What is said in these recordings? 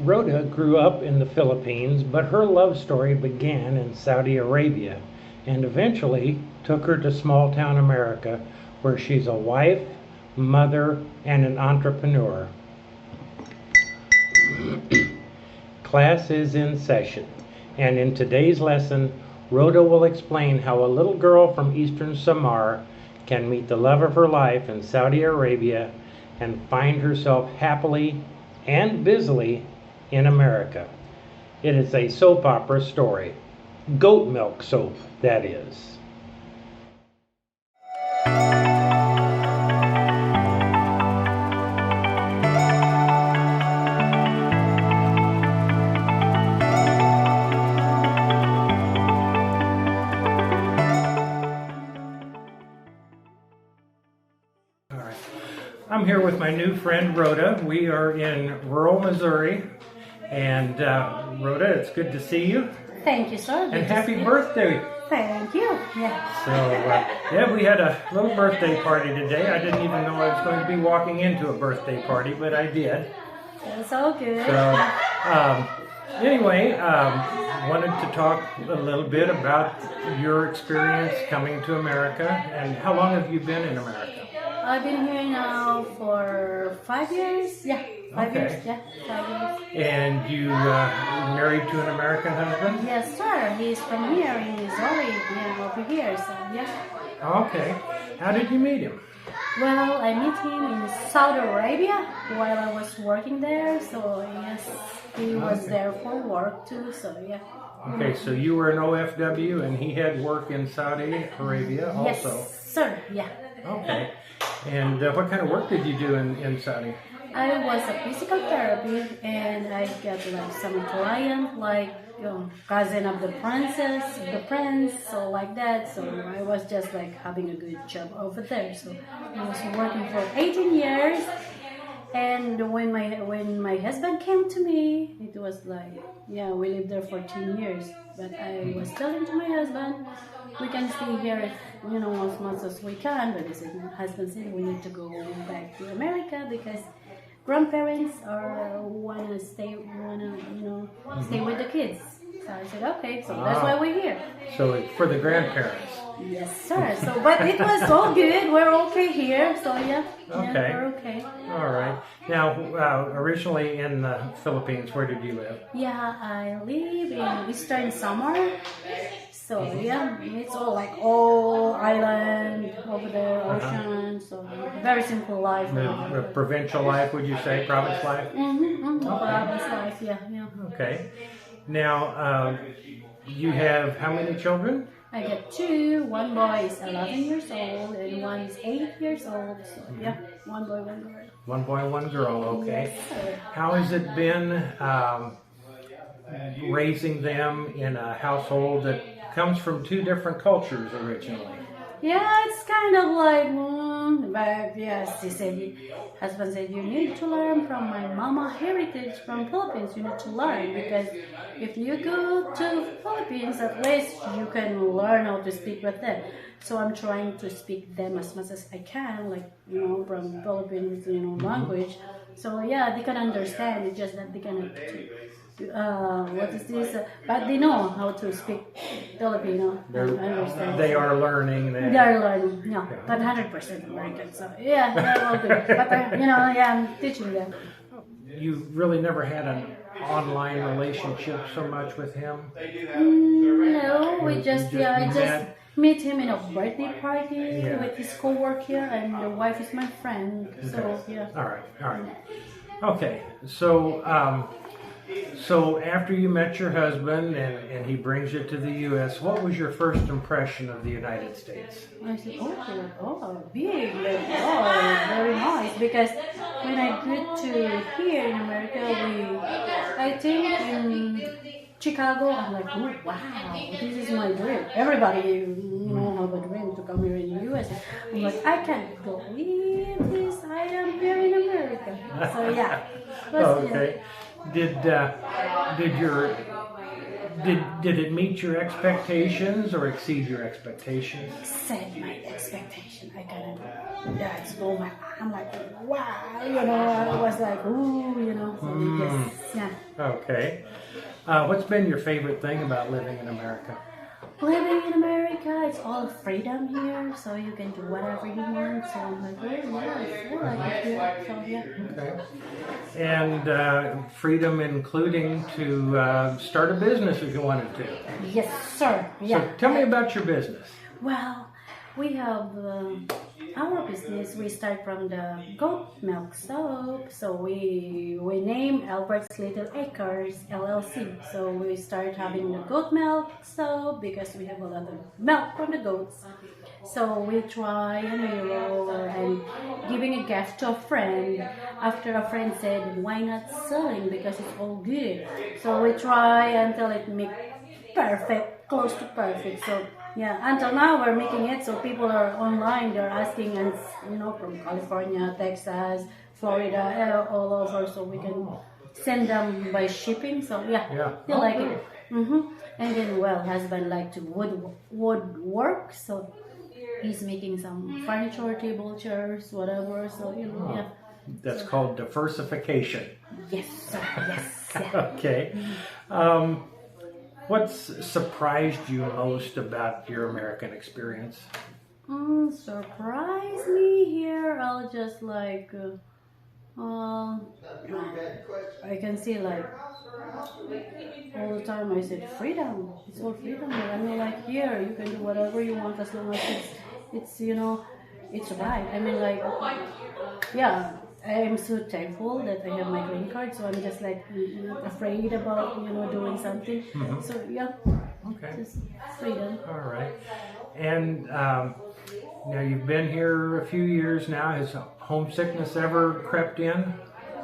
Rhoda grew up in the Philippines, but her love story began in Saudi Arabia and eventually took her to small town America, where she's a wife, mother, and an entrepreneur. Class is in session, and in today's lesson, Rhoda will explain how a little girl from eastern Samar can meet the love of her life in Saudi Arabia and find herself happily and busily in America. It is a soap opera story. Goat milk soap, that is. All right. I'm here with my new friend Rhoda. We are in rural Missouri. And Rhoda, it's good to see you. Thank you, sir. And happy birthday. Thank you. Yeah. So, yeah, we had a little birthday party today. I didn't even know I was going to be walking into a birthday party, but I did. It's all good. So, anyway, wanted to talk a little bit about your experience coming to America. And how long have you been in America? I've been here now for 5 years. Yeah, 5 Okay. years. Yeah, 5 years. And you married to an American husband? Yes, sir. He's from here in Missouri. Yeah, over here. So yeah. Okay. How did you meet him? Well, I met him in Saudi Arabia while I was working there. So yes, he was there for work too. So yeah. Okay, so you were an OFW and he had work in Saudi Arabia also? Yes, sir. Yeah. Okay. And what kind of work did you do in Saudi? I was a physical therapy, and I got like some client, like cousin of the princess, the prince, so like that. So I was just like having a good job over there. So I was working for 18 years, and when my husband came to me, it was like, yeah, we lived there for 10 years. But I was telling to my husband, we can stay here, as much as we can. But my husband said we need to go back to America because grandparents wanna stay with the kids. So I said, okay, so that's why we're here. So it's for the grandparents. Yes, sir. So, but it was all good. We're okay here. So yeah, Okay. we're okay. All right. Now, originally in the Philippines, where did you live? Yeah, I live in Eastern Samar. So yeah, it's all island over there, ocean. So very simple life. The provincial life, would you say? Province life? Province life, yeah. Okay. Now, you have how many children? I got two. One boy is 11 years old and one is 8 years old. So yeah, one boy, one girl. One boy, one girl, okay. Yes, sir. How has it been raising them in a household that comes from two different cultures originally? Yeah, it's kind of like, but yes, husband said, you need to learn from my mama heritage from Philippines. You need to learn because if you go to Philippines, at least you can learn how to speak with them. So I'm trying to speak them as much as I can, like, from Philippines, language. So yeah, they can understand. It's just that they cannot. What is this? But they know how to speak Filipino. They are learning that. They are learning, but 100% American. So yeah, they're all good. But I'm teaching them. You really never had an online relationship so much with him? No, I just meet him in a birthday party with his co-worker, and the wife is my friend. So yeah. All right. Okay, so after you met your husband and he brings you to the U.S., what was your first impression of the United States? I said, big, very nice. Because when I got to here in America, I think in Chicago, I'm like, oh wow, this is my dream. Everybody, have a dream to come here in the U.S. I'm like, I can't believe this. I am here in America. So yeah. Okay. Did it meet your expectations or exceed your expectations? Exceed my expectation. I that's I'm like, wow, I was like, ooh, so yes, yeah. Okay. What's been your favorite thing about living in America? Living in America, it's all freedom here, so you can do whatever you want. So I'm like, oh yes, I like it here. So yeah. Okay. And freedom including to start a business if you wanted to. Yes, sir. Yeah. So tell me about your business. Well, we have our business. We start from the goat milk soap. So we name Albert's Little Acres LLC. So we start having the goat milk soap because we have a lot of milk from the goats. So we try and giving a gift to a friend. After a friend said, why not selling because it's all good. So we try until it makes perfect, close to perfect. So yeah, until now we're making it. So people are online. They're asking, and from California, Texas, Florida, all over. So we can send them by shipping. So yeah, they like it. And then husband like to woodwork. So he's making some furniture, table, chairs, whatever. So yeah. That's called diversification. Yes, sir. Yes. Yeah. Okay. What's surprised you most about your American experience? Surprise me here. I'll just I can see all the time I said freedom. It's all freedom here. I mean here you can do whatever you want as long as it's it's right. I mean yeah. I'm so thankful that I have my green card, so I'm just not afraid about doing something. So yeah, okay, just freedom. All right. And now you've been here a few years now. Has homesickness ever crept in?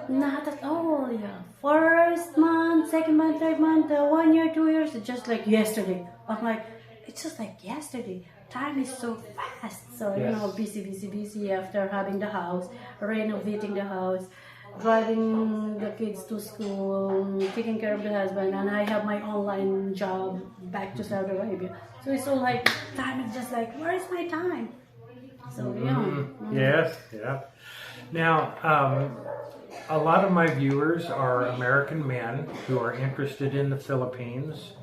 Not at all. Yeah, first month, second month, third month, 1 year, 2 years, it's just like yesterday. I'm like, it's just like yesterday. Time is so fast. So, busy after having the house, renovating the house, driving the kids to school, taking care of the husband, and I have my online job back to Saudi Arabia. So it's all like, time is just like, where is my time? So, Yes, yeah. Now, a lot of my viewers are American men who are interested in the Philippines,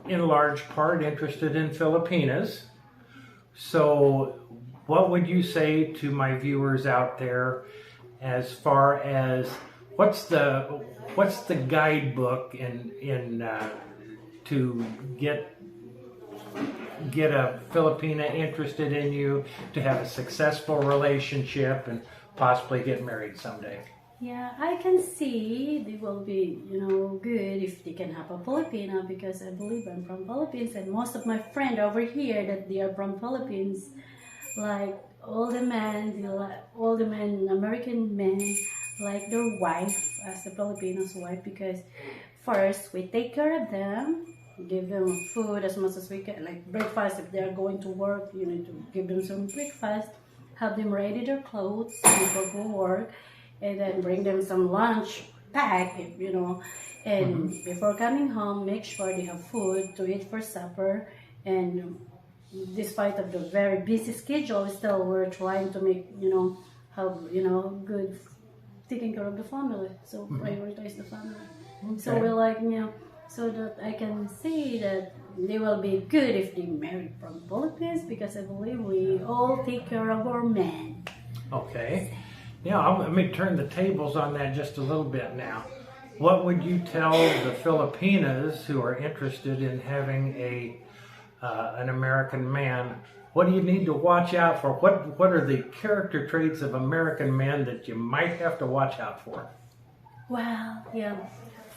in large part interested in Filipinas. So what would you say to my viewers out there as far as what's the guidebook in to get a Filipina interested in you, to have a successful relationship and possibly get married someday? Yeah, I can see they will be, good if they can have a Filipina because I believe I'm from Philippines and most of my friends over here that they are from Philippines, like all the men, American men, like their wife as a Filipino's wife because first we take care of them, give them food as much as we can, like breakfast if they are going to work, you need to give them some breakfast, have them ready their clothes before go work. And then bring them some lunch pack, and before coming home, make sure they have food to eat for supper. And despite of the very busy schedule, still we're trying to make, have, good taking care of the family. So prioritize the family. Okay. So we're so that I can see that they will be good if they marry from Philippines because I believe we all take care of our men. Okay. Yeah, let me turn the tables on that just a little bit now. What would you tell the Filipinas who are interested in having an American man? What do you need to watch out for? What are the character traits of American men that you might have to watch out for? Well, yeah.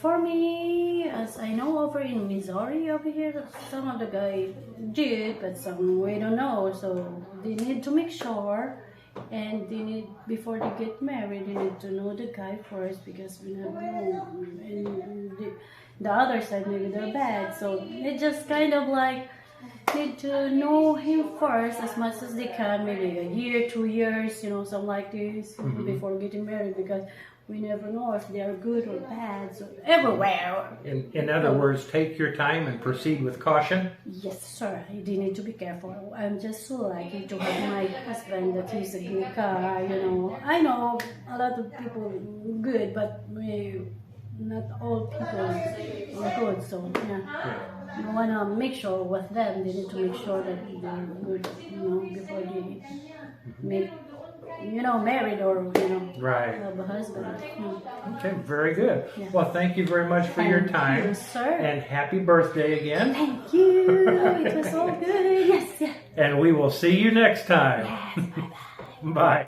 For me, as I know over in Missouri over here, some of the guys did, but some we don't know. So they need to make sure. And they need, before they get married, they need to know the guy first because we never know. And the other side, maybe they're bad. So it's just kind of like, need to know him first as much as they can, maybe a year, 2 years, something like this, before getting married, because we never know if they are good or bad, so everywhere. In other words, take your time and proceed with caution. Yes, sir. You do need to be careful. I'm just so lucky to have my husband that he's a good guy, I know a lot of people good, but not all people are good, so yeah. You want to make sure with them, they need to make sure that they're good, before they make, married or, Right. have a husband. Okay, very good. Yeah. Well, thank you very much for your time. Thank you, sir. And happy birthday again. Thank you. It was all good. Yes, yeah. And we will see you next time. Yes, bye-bye. Bye.